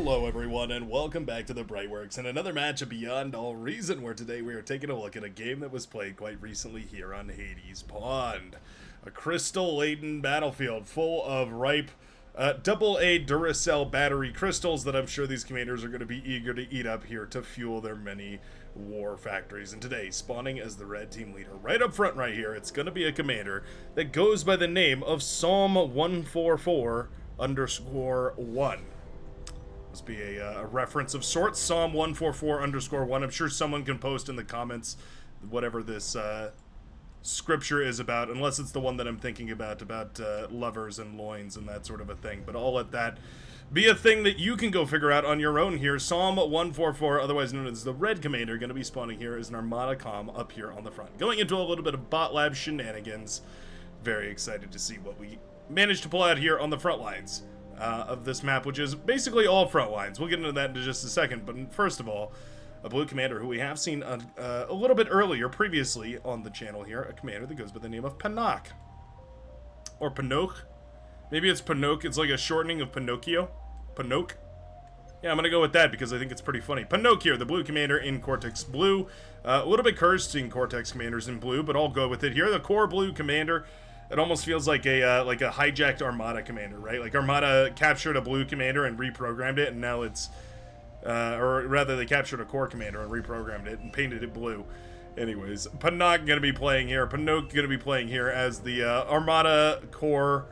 Hello everyone and welcome back to the Brightworks and another match of Beyond All Reason, where today we are taking a look at a game that was played quite recently here on Hades Pond. A crystal-laden battlefield full of ripe AA Duracell battery crystals that I'm sure these commanders are going to be eager to eat up here to fuel their many war factories. And today, spawning as the red team leader, right up front right here, it's going to be a commander that goes by the name of Psalm 144_1. Must be a reference of sorts. Psalm 144_1. I'm sure someone can post in the comments whatever this scripture is about, unless it's the one that I'm thinking about lovers and loins and that sort of a thing. But I'll let that be a thing that you can go figure out on your own here. Psalm 144, otherwise known as the Red Commander, going to be spawning here as an Armada comm up here on the front. Going into a little bit of bot lab shenanigans. Very excited to see what we managed to pull out here on the front lines of this map, which is basically all front lines. We'll get into that in just a second, but first of all, a blue commander who we have seen a little bit earlier, previously on the channel here, a commander that goes by the name of Panak. Or Panoch. Maybe it's Panoch, it's like a shortening of Pinocchio. Panoch. Yeah, I'm gonna go with that because I think it's pretty funny. Panoch here, the blue commander in Cortex Blue. A little bit cursed seeing Cortex commanders in blue, but I'll go with it here. The core blue commander. It almost feels like a hijacked Armada commander, right? Like Armada captured a blue commander and reprogrammed it, and now it's, or rather, they captured a core commander and reprogrammed it and painted it blue. Anyways, Panoch gonna be playing here. Panoch gonna be playing here as the Armada core,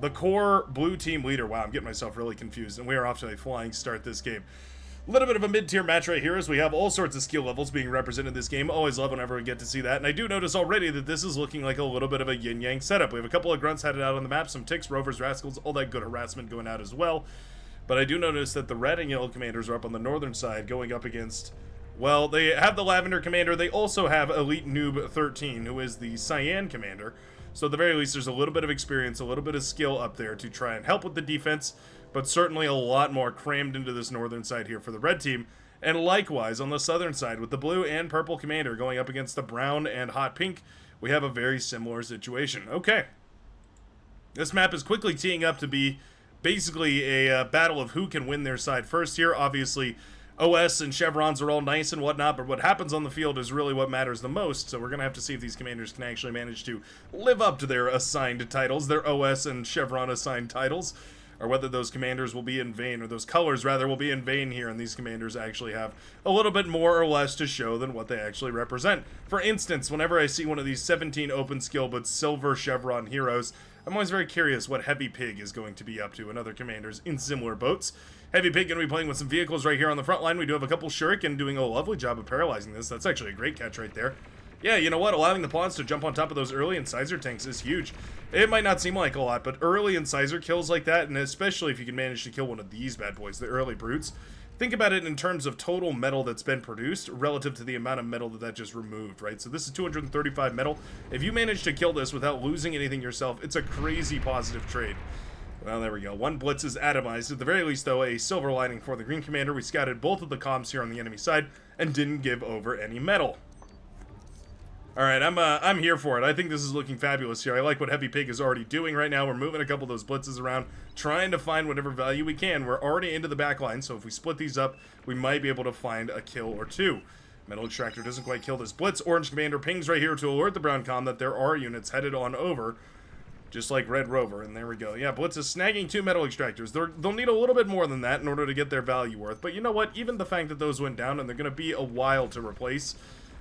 the core blue team leader. Wow, I'm getting myself really confused, and we are off to a flying start this game. A little bit of a mid-tier match right here as we have all sorts of skill levels being represented in this game. Always love whenever we get to see that. And I do notice already that this is looking like a little bit of a yin-yang setup. We have a couple of grunts headed out on the map, some ticks, rovers, rascals, all that good harassment going out as well. But I do notice that the red and yellow commanders are up on the northern side going up against, well, they have the lavender commander. They also have Elite Noob 13, who is the cyan commander. So at the very least, there's a little bit of experience, a little bit of skill up there to try and help with the defense, but certainly a lot more crammed into this northern side here for the red team. And likewise, on the southern side, with the blue and purple commander going up against the brown and hot pink, we have a very similar situation. Okay. This map is quickly teeing up to be basically a battle of who can win their side first here. Obviously, OS and chevrons are all nice and whatnot, but what happens on the field is really what matters the most, so we're going to have to see if these commanders can actually manage to live up to their assigned titles, their OS and chevron assigned titles, or whether those commanders will be in vain, or those colors, rather, will be in vain here, and these commanders actually have a little bit more or less to show than what they actually represent. For instance, whenever I see one of these 17 open skill but silver chevron heroes, I'm always very curious what Heavy Pig is going to be up to and other commanders in similar boats. Heavy Pig going to be playing with some vehicles right here on the front line. We do have a couple Shuriken doing a lovely job of paralyzing this. That's actually a great catch right there. Yeah, you know what? Allowing the pawns to jump on top of those early incisor tanks is huge. It might not seem like a lot, but early incisor kills like that, and especially if you can manage to kill one of these bad boys, the early brutes, think about it in terms of total metal that's been produced relative to the amount of metal that just removed, right? So this is 235 metal. If you manage to kill this without losing anything yourself, it's a crazy positive trade. Well, there we go. One blitz is atomized. At the very least, though, a silver lining for the green commander. We scouted both of the comms here on the enemy side and didn't give over any metal. Alright, I'm here for it. I think this is looking fabulous here. I like what Heavy Pig is already doing right now. We're moving a couple of those blitzes around, trying to find whatever value we can. We're already into the back line, so if we split these up, we might be able to find a kill or two. Metal Extractor doesn't quite kill this blitz. Orange Commander pings right here to alert the brown comm that there are units headed on over, just like Red Rover, and there we go. Yeah, Blitz is snagging 2 Metal Extractors. They'll need a little bit more than that in order to get their value worth, but you know what? Even the fact that those went down and they're going to be a while to replace,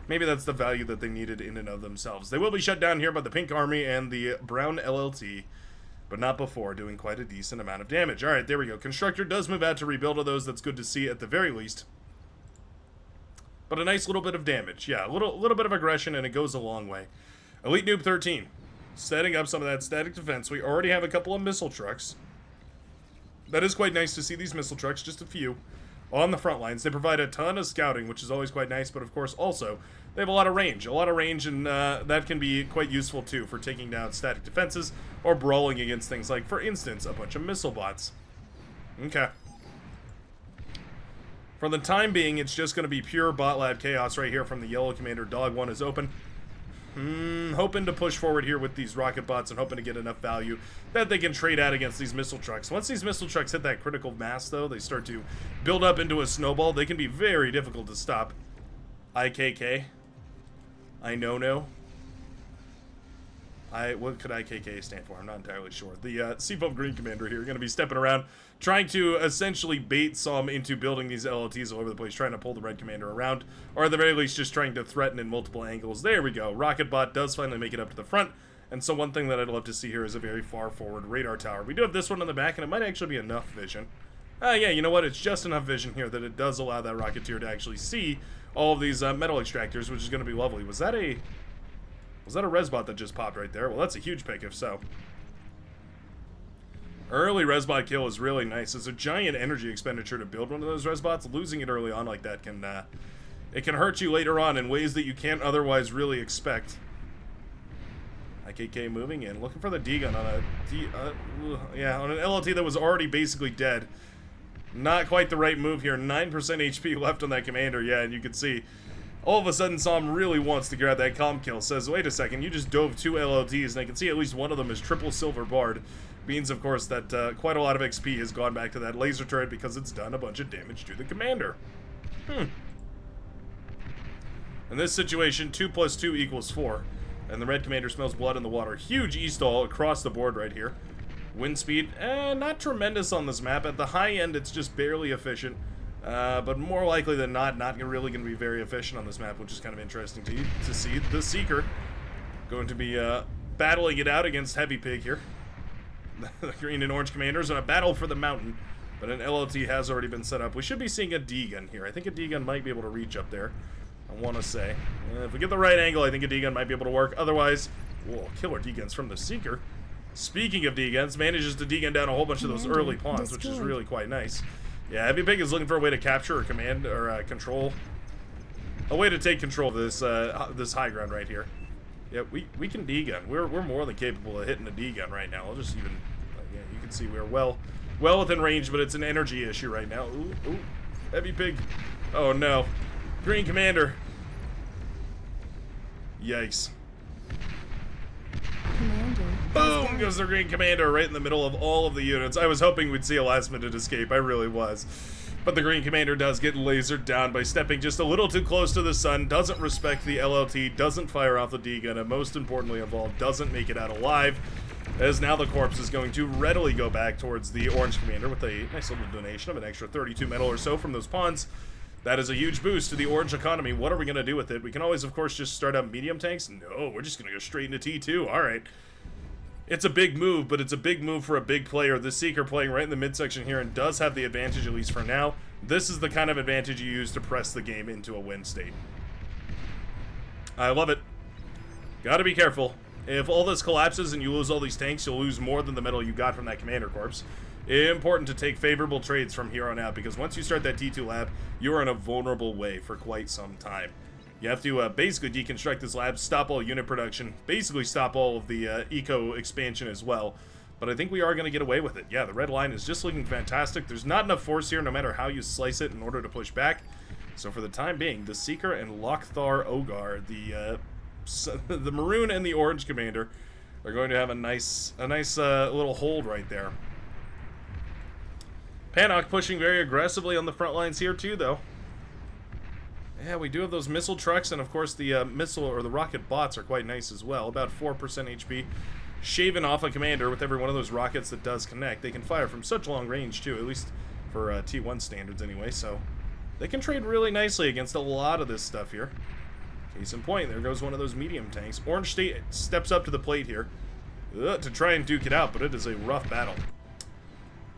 maybe that's the value that they needed in and of themselves. They will be shut down here by the Pink Army and the Brown LLT, but not before, doing quite a decent amount of damage. Alright, there we go. Constructor does move out to rebuild of those. That's good to see at the very least. But a nice little bit of damage. Yeah, a little bit of aggression, and it goes a long way. Elite Noob 13. Setting up some of that static defense. We already have a couple of missile trucks. That is quite nice to see these missile trucks, just a few, on the front lines. They provide a ton of scouting, which is always quite nice, but of course also they have a lot of range. And that can be quite useful too for taking down static defenses or brawling against things like, for instance, a bunch of missile bots. Okay. For the time being, it's just going to be pure bot lab chaos right here from the yellow commander. Dog 1 is open. Hoping to push forward here with these rocket bots and hoping to get enough value that they can trade out against these missile trucks. Once these missile trucks hit that critical mass, though, they start to build up into a snowball. They can be very difficult to stop. IKK. I know. What could IKK stand for? I'm not entirely sure. The Seafoam Green Commander here going to be stepping around, trying to essentially bait some into building these LLTs all over the place, trying to pull the Red Commander around, or at the very least just trying to threaten in multiple angles. There we go. Rocket Bot does finally make it up to the front, and so one thing that I'd love to see here is a very far forward radar tower. We do have this one on the back, and it might actually be enough vision. Yeah, you know what? It's just enough vision here that it does allow that Rocketeer to actually see all of these metal extractors, which is going to be lovely. Was that a Resbot that just popped right there? Well, that's a huge pick if so. Early Resbot kill is really nice. It's a giant energy expenditure to build one of those Resbots. Losing it early on like that can it can hurt you later on in ways that you can't otherwise really expect. IKK moving in, looking for the D-gun on on an LLT that was already basically dead. Not quite the right move here. 9% HP left on that commander. Yeah, and you can see all of a sudden, Som really wants to grab that comp kill. Says, wait a second, you just dove 2 LLTs, and I can see at least one of them is triple silver barred. Means, of course, that quite a lot of XP has gone back to that laser turret because it's done a bunch of damage to the commander. In this situation, 2 + 2 = 4. And the Red Commander smells blood in the water. Huge E-stall across the board right here. Wind speed, not tremendous on this map. At the high end, it's just barely efficient. But more likely than not really going to be very efficient on this map, which is kind of interesting to see. The Seeker going to be battling it out against Heavy Pig here. The green and orange commanders in a battle for the mountain, but an LLT has already been set up. We should be seeing a D-gun here. I think a D-gun might be able to reach up there, I want to say. If we get the right angle, I think a D-gun might be able to work. Otherwise, whoa, killer D-guns from the Seeker. Speaking of D-guns, manages to D-gun down a whole bunch of those early pawns, which is really quite nice. Yeah, Heavy Pig is looking for a way to capture or command or control, a way to take control of this this high ground right here. Yeah, we can D-gun. We're more than capable of hitting a D-gun right now. I'll just even, yeah, you can see we're well within range, but it's an energy issue right now. Ooh, Heavy Pig. Oh no, Green Commander. Yikes. Commander. Boom goes the Green Commander right in the middle of all of the units. I was hoping we'd see a last-minute escape. I really was. But the Green Commander does get lasered down by stepping just a little too close to the sun, doesn't respect the LLT, doesn't fire off the D-gun, and most importantly of all, doesn't make it out alive, as now the corpse is going to readily go back towards the Orange Commander with a nice little donation of an extra 32 metal or so from those pawns. That is a huge boost to the orange economy. What are we going to do with it? We can always, of course, just start up medium tanks. No, we're just going to go straight into T2. All right. It's a big move, but it's a big move for a big player. The Seeker playing right in the midsection here and does have the advantage, at least for now. This is the kind of advantage you use to press the game into a win state. I love it. Gotta be careful. If all this collapses and you lose all these tanks, you'll lose more than the metal you got from that Commander Corps. Important to take favorable trades from here on out, because once you start that T2 lab, you are in a vulnerable way for quite some time. You have to basically deconstruct this lab, stop all unit production, basically stop all of the eco expansion as well. But I think we are going to get away with it. Yeah, the red line is just looking fantastic. There's not enough force here, no matter how you slice it, in order to push back. So for the time being, the Seeker and Lochthar Ogar, the Maroon and the Orange Commander, are going to have a nice little hold right there. Panok pushing very aggressively on the front lines here too, though. Yeah, we do have those missile trucks, and of course the missile or the rocket bots are quite nice as well. About 4% HP, shaving off a commander with every one of those rockets that does connect. They can fire from such long range too, at least for T1 standards anyway, so they can trade really nicely against a lot of this stuff here. Case in point, there goes one of those medium tanks. Orange State steps up to the plate here to try and duke it out, but it is a rough battle.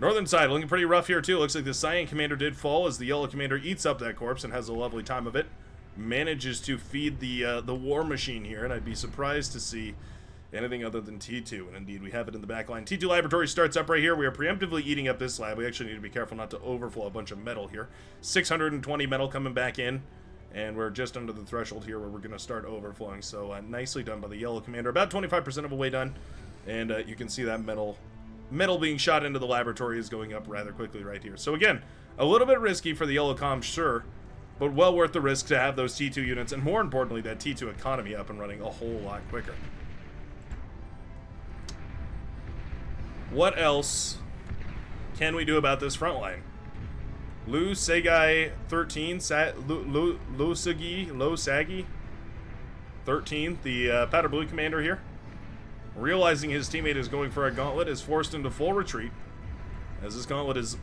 Northern side looking pretty rough here too. Looks like the Cyan Commander did fall as the Yellow Commander eats up that corpse and has a lovely time of it. Manages to feed the war machine here, and I'd be surprised to see anything other than T2. And indeed, we have it in the back line. T2 Laboratory starts up right here. We are preemptively eating up this lab. We actually need to be careful not to overflow a bunch of metal here. 620 metal coming back in, and we're just under the threshold here where we're going to start overflowing. So nicely done by the Yellow Commander. About 25% of the way done, and you can see that metal being shot into the laboratory is going up rather quickly right here. So again, a little bit risky for the Yellow Comm, sure, but well worth the risk to have those T2 units, and more importantly, that T2 economy up and running a whole lot quicker. What else can we do about this front line? Lu Segai 13, Lo Sagi 13, the powder blue commander here, realizing his teammate is going for a gauntlet, is forced into full retreat, as this gauntlet is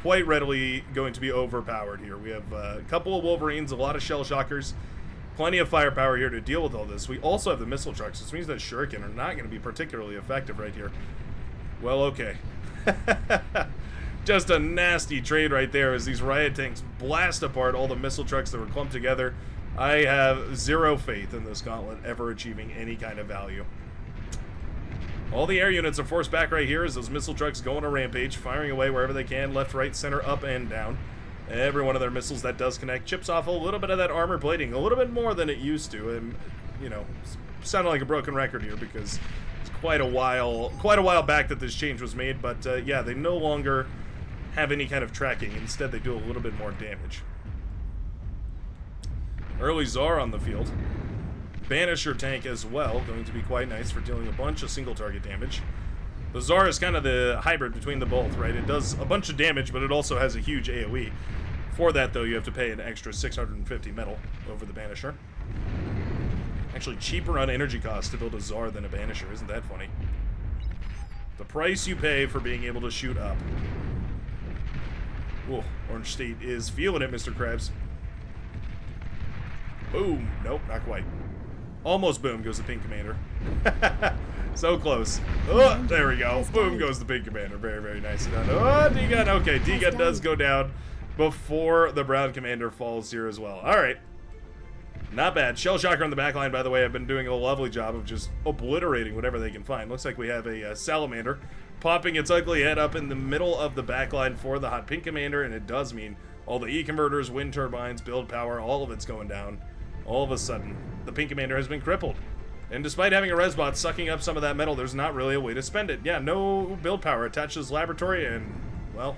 quite readily going to be overpowered here. We have a couple of Wolverines, a lot of Shell Shockers, plenty of firepower here to deal with all this. We also have the missile trucks, which means that Shuriken are not going to be particularly effective right here. Well, okay. Just a nasty trade right there as these riot tanks blast apart all the missile trucks that were clumped together. I have zero faith in this gauntlet ever achieving any kind of value. All the air units are forced back right here as those missile trucks go on a rampage, firing away wherever they can, left, right, center, up, and down. Every one of their missiles that does connect chips off a little bit of that armor plating, a little bit more than it used to. And, you know, sounding like a broken record here because it's quite a while back that this change was made. But yeah, they no longer have any kind of tracking. Instead, they do a little bit more damage. Early Tsar on the field. Banisher tank as well, going to be quite nice for dealing a bunch of single target damage. The Tsar is kind of the hybrid between the both, right? It does a bunch of damage, but it also has a huge AoE. For that, though, you have to pay an extra 650 metal over the Banisher. Actually, cheaper on energy cost to build a Tsar than a Banisher. Isn't that funny? The price you pay for being able to shoot up. Ooh, Orange State is feeling it, Mr. Krabs. Boom. Nope, not quite. Almost boom goes the Pink Commander. So close. Oh, there we go. Boom goes the Pink Commander. Very, very nice. Oh, D-Gun. Okay, D-Gun does go down before the Brown Commander falls here as well. All right. Not bad. Shell Shocker on the back line, by the way, have been doing a lovely job of just obliterating whatever they can find. Looks like we have a Salamander popping its ugly head up in the middle of the back line for the Hot Pink Commander, and it does mean all the E-converters, wind turbines, build power, all of it's going down. All of a sudden, the Pink Commander has been crippled. And despite having a Resbot sucking up some of that metal, there's not really a way to spend it. Yeah, no build power attached to this laboratory, and, well,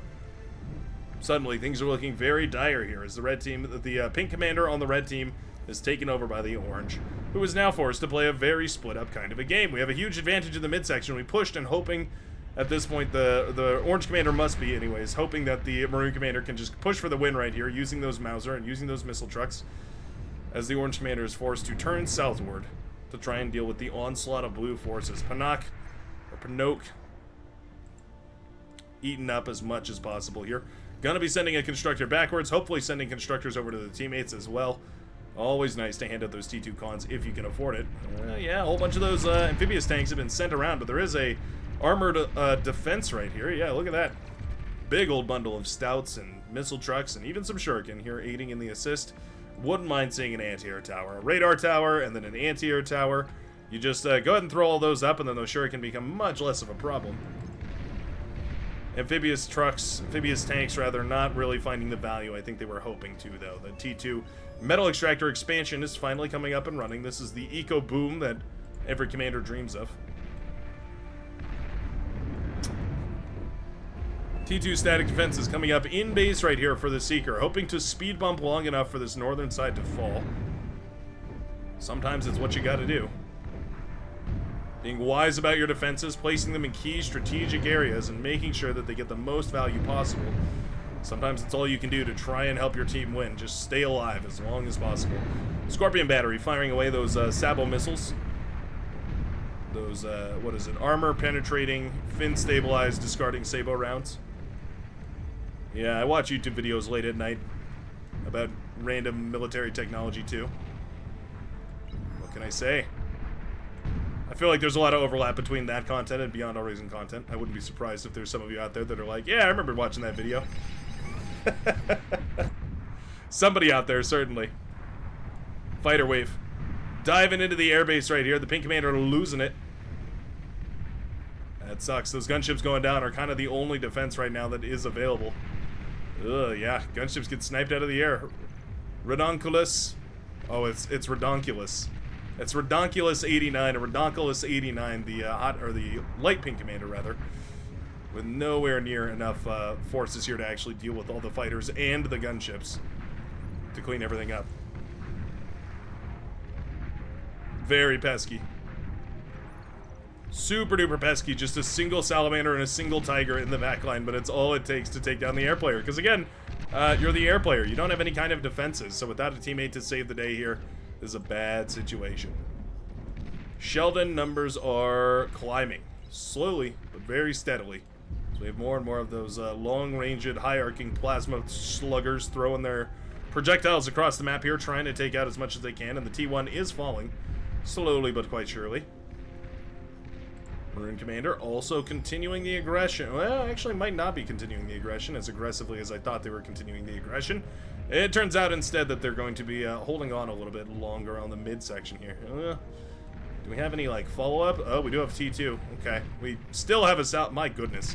suddenly things are looking very dire here as the red team, the Pink Commander on the red team is taken over by the Orange, who is now forced to play a very split up kind of a game. We have a huge advantage in the midsection. We pushed and hoping at this point, the Orange Commander must be anyways, hoping that the Maroon Commander can just push for the win right here, using those Mauser and using those missile trucks, as the Orange Commander is forced to turn southward to try and deal with the onslaught of blue forces. Pinnock eaten up as much as possible here. Gonna be sending a constructor backwards, hopefully sending constructors over to the teammates as well. Always nice to hand out those T2 cons if you can afford it. Yeah, a whole bunch of those amphibious tanks have been sent around, but there is a armored defense right here. Yeah, look at that. Big old bundle of stouts and missile trucks and even some shuriken here aiding in the assist. Wouldn't mind seeing an anti-air tower, a radar tower, and then an anti-air tower. You just go ahead and throw all those up, and then those shuriken become much less of a problem. Amphibious tanks rather, not really finding the value I think they were hoping to, though. The T2 Metal Extractor expansion is finally coming up and running. This is the eco boom that every commander dreams of. T2 static defense is coming up in base right here for the Seeker, hoping to speed bump long enough for this northern side to fall. Sometimes it's what you gotta do. Being wise about your defenses, placing them in key strategic areas, and making sure that they get the most value possible. Sometimes it's all you can do to try and help your team win. Just stay alive as long as possible. Scorpion Battery firing away those Sabo missiles. Those, what is it? Armor penetrating, fin stabilized, discarding Sabo rounds. Yeah, I watch YouTube videos late at night about random military technology too. What can I say? I feel like there's a lot of overlap between that content and Beyond All Reason content. I wouldn't be surprised if there's some of you out there that are like, yeah, I remember watching that video. Somebody out there, certainly. Fighter wave. Diving into the airbase right here. The Pink Commander losing it. That sucks. Those gunships going down are kind of the only defense right now that is available. Ugh, yeah. Gunships get sniped out of the air. Redonkulus. Oh, it's Redonkulus. It's Redonkulus 89, or Redonkulus 89, the light Pink Commander, rather. With nowhere near enough forces here to actually deal with all the fighters and the gunships. to clean everything up. Very pesky. Super duper pesky. Just a single salamander and a single tiger in the backline, but it's all it takes to take down the air player. Because again, you're the air player. You don't have any kind of defenses, so without a teammate to save the day here, this is a bad situation. Sheldon numbers are climbing. Slowly, but very steadily. So we have more and more of those long-ranged, high-arcing plasma sluggers throwing their projectiles across the map here, trying to take out as much as they can, and the T1 is falling. Slowly, but quite surely. Maroon Commander also continuing the aggression. Well, actually might not be continuing the aggression as aggressively as I thought they were continuing the aggression. It turns out instead that they're going to be holding on a little bit longer on the midsection here. Do we have any, like, follow-up? Oh, we do have T2. Okay. We still have a my goodness.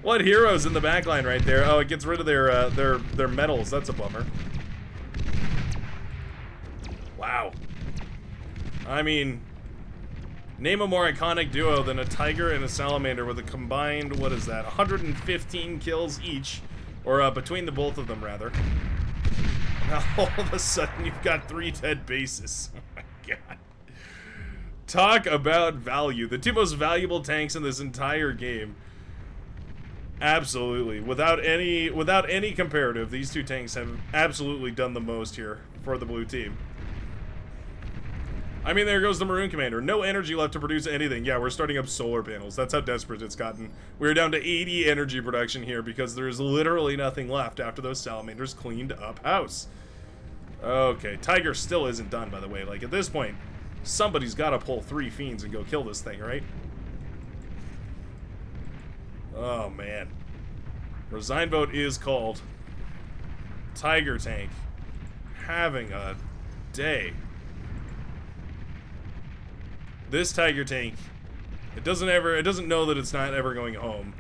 What heroes in the backline right there. Oh, it gets rid of their medals. That's a bummer. Wow. I mean, name a more iconic duo than a tiger and a salamander with a combined, what is that, 115 kills each. Or between the both of them, rather. Now, all of a sudden, you've got 3 dead bases. Oh my god. Talk about value. The 2 most valuable tanks in this entire game. Absolutely. Without any comparative, these 2 tanks have absolutely done the most here for the blue team. I mean, there goes the Maroon Commander. No energy left to produce anything. Yeah, we're starting up solar panels. That's how desperate it's gotten. We're down to 80 energy production here because there's literally nothing left after those salamanders cleaned up house. Okay, Tiger still isn't done, by the way. Like, at this point, somebody's got to pull 3 fiends and go kill this thing, right? Oh, man. Resign vote is called. Tiger tank having a day. This Tiger tank, it doesn't know that it's not ever going home,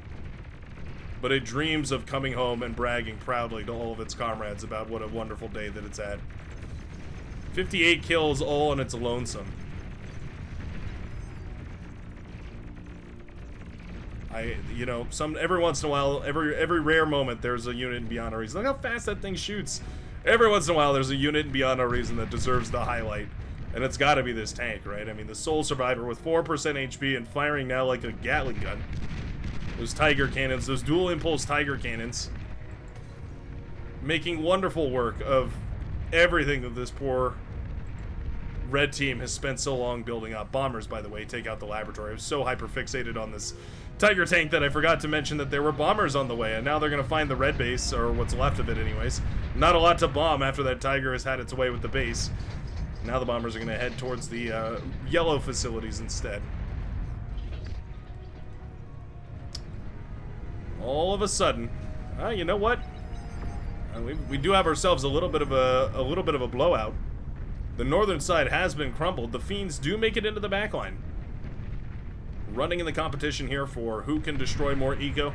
but it dreams of coming home and bragging proudly to all of its comrades about what a wonderful day that it's had. 58 kills all on its lonesome. You know, every once in a while, every rare moment, there's a unit in Beyond a Reason. Look how fast that thing shoots. Every once in a while, there's a unit in Beyond a Reason that deserves the highlight. And it's got to be this tank, right? I mean, the sole survivor with 4% HP and firing now like a Gatling gun. Those Tiger cannons, those dual impulse Tiger cannons, making wonderful work of everything that this poor red team has spent so long building up. Bombers, by the way, take out the laboratory. I was so hyper-fixated on this Tiger tank that I forgot to mention that there were bombers on the way, and now they're going to find the red base, or what's left of it anyways. Not a lot to bomb after that Tiger has had its way with the base. Now the bombers are going to head towards the yellow facilities instead. All of a sudden, you know what? We do have ourselves a little bit of a blowout. The northern side has been crumbled. The fiends do make it into the backline. Running in the competition here for who can destroy more eco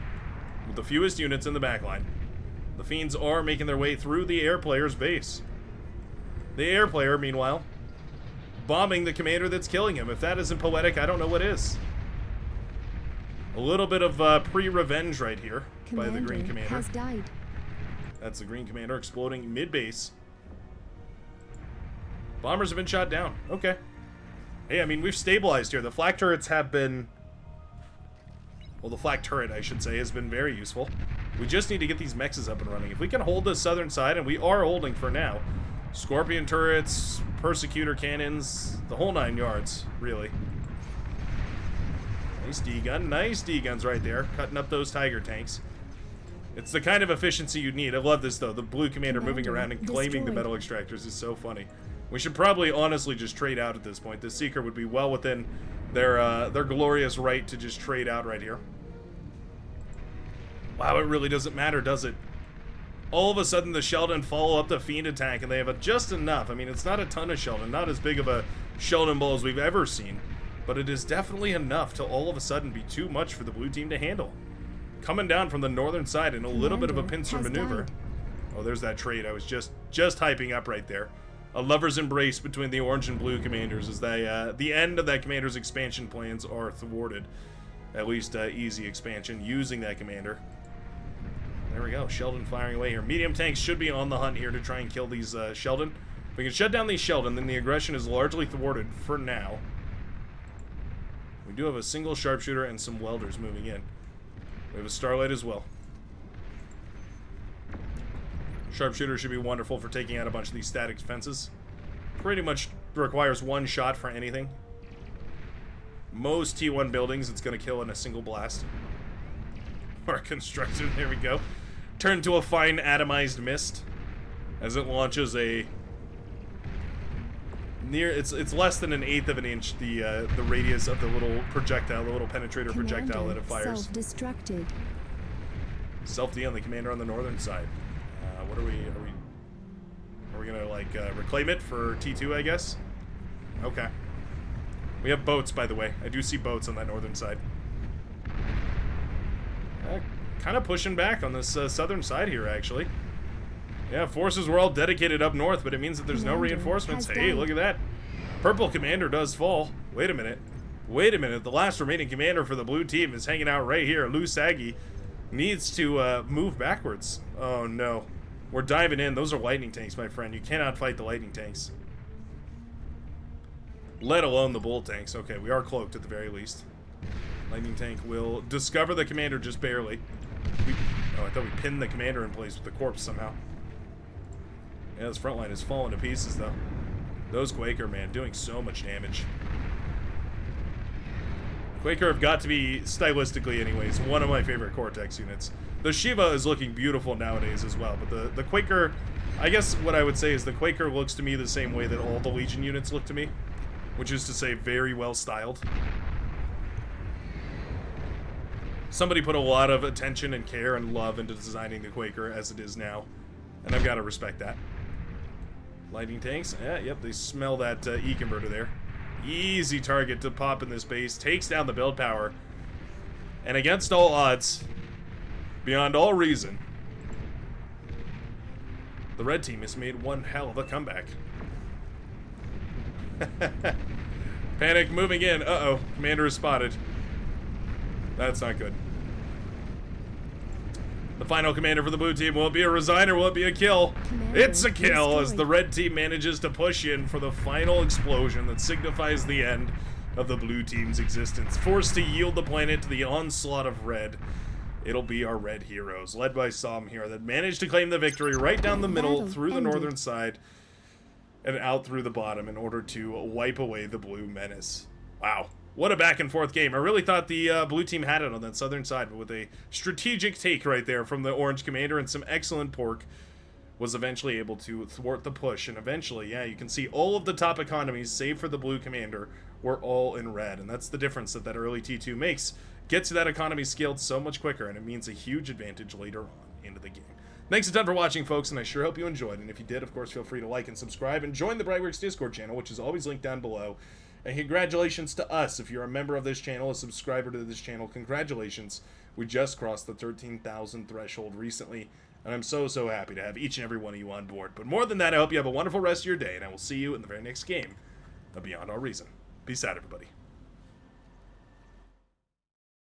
with the fewest units in the backline. The fiends are making their way through the air player's base. The air player, meanwhile, bombing the commander that's killing him. If that isn't poetic, I don't know what is. A little bit of pre-revenge right here by the green commander. Has died. That's the green commander exploding mid-base. Bombers have been shot down. Okay. Hey, I mean, we've stabilized here. The flak turrets have been... Well, the flak turret, I should say, has been very useful. We just need to get these mexes up and running. If we can hold the southern side, and we are holding for now... Scorpion turrets, persecutor cannons, the whole 9 yards, really. Nice D-gun, nice D-guns right there, cutting up those Tiger tanks. It's the kind of efficiency you need. I love this, though. The blue commander moving around and claiming the metal extractors is so funny. We should probably honestly just trade out at this point. The Seeker would be well within their glorious right to just trade out right here. Wow, it really doesn't matter, does it? All of a sudden, the Sheldon follow up the Fiend attack, and they have just enough. I mean, it's not a ton of Sheldon, not as big of a Sheldon ball as we've ever seen, but it is definitely enough to all of a sudden be too much for the blue team to handle. Coming down from the northern side in a little bit of a pincer maneuver. Oh, there's that trade I was just hyping up right there. A lover's embrace between the orange and blue commanders as they, the end of that commander's expansion plans are thwarted. At least easy expansion using that commander. There we go. Sheldon firing away here. Medium tanks should be on the hunt here to try and kill these Sheldon. If we can shut down these Sheldon, then the aggression is largely thwarted for now. We do have a single sharpshooter and some welders moving in. We have a starlight as well. Sharpshooter should be wonderful for taking out a bunch of these static defenses. Pretty much requires one shot for anything. Most T1 buildings it's going to kill in a single blast. Or construction, there we go. Turn to a fine atomized mist as it launches a it's less than an eighth of an inch, the radius of the little projectile, the little penetrator projectile that it fires. Self-destructed. Self-D on the commander on the northern side. What are we gonna like reclaim it for T2, I guess? Okay. We have boats, by the way. I do see boats on that northern side. Kind of pushing back on this southern side here, actually. Yeah, forces were all dedicated up north, but it means that there's no reinforcements. Hey, look at that. Purple commander does fall. Wait a minute. Wait a minute. The last remaining commander for the blue team is hanging out right here. Lou Saggy needs to move backwards. Oh, no. We're diving in. Those are lightning tanks, my friend. You cannot fight the lightning tanks. Let alone the bull tanks. Okay, we are cloaked at the very least. Lightning tank will discover the commander just barely. Oh, I thought we pinned the commander in place with the corpse somehow. Yeah, this front line is falling to pieces, though. Those Quaker, man, doing so much damage. Quaker have got to be, stylistically anyways, one of my favorite Cortex units. The Shiva is looking beautiful nowadays as well, but the Quaker, I guess what I would say is the Quaker looks to me the same way that all the Legion units look to me, which is to say very well styled. Somebody put a lot of attention and care and love into designing the Quaker as it is now, and I've got to respect that. Lightning tanks, yep, they smell that E-converter there. Easy target to pop in this base, takes down the build power, and against all odds, beyond all reason, the red team has made one hell of a comeback. Panic moving in. Uh-oh, commander is spotted. That's not good. The final commander for the blue team. Will it be a resign or will it be a kill? It's a kill as the red team manages to push in for the final explosion that signifies the end of the blue team's existence. Forced to yield the planet to the onslaught of red. It'll be our red heroes, led by Som here, that managed to claim the victory right down the middle, through the northern side, and out through the bottom in order to wipe away the blue menace. Wow. What a back and forth game. I really thought the blue team had it on that southern side, but with a strategic take right there from the orange commander and some excellent pork, was eventually able to thwart the push. And eventually, yeah, you can see all of the top economies, save for the blue commander, were all in red. And that's the difference that that early T2 makes. Gets that economy scaled so much quicker, and it means a huge advantage later on into the game. Thanks a ton for watching, folks, and I sure hope you enjoyed. And if you did, of course, feel free to like and subscribe and join the Bragworks Discord channel, which is always linked down below. And congratulations to us. If you're a member of this channel, a subscriber to this channel, congratulations. We just crossed the 13,000 threshold recently, and I'm so happy to have each and every one of you on board. But more than that, I hope you have a wonderful rest of your day, and I will see you in the very next game of Beyond All Reason. Peace out, everybody.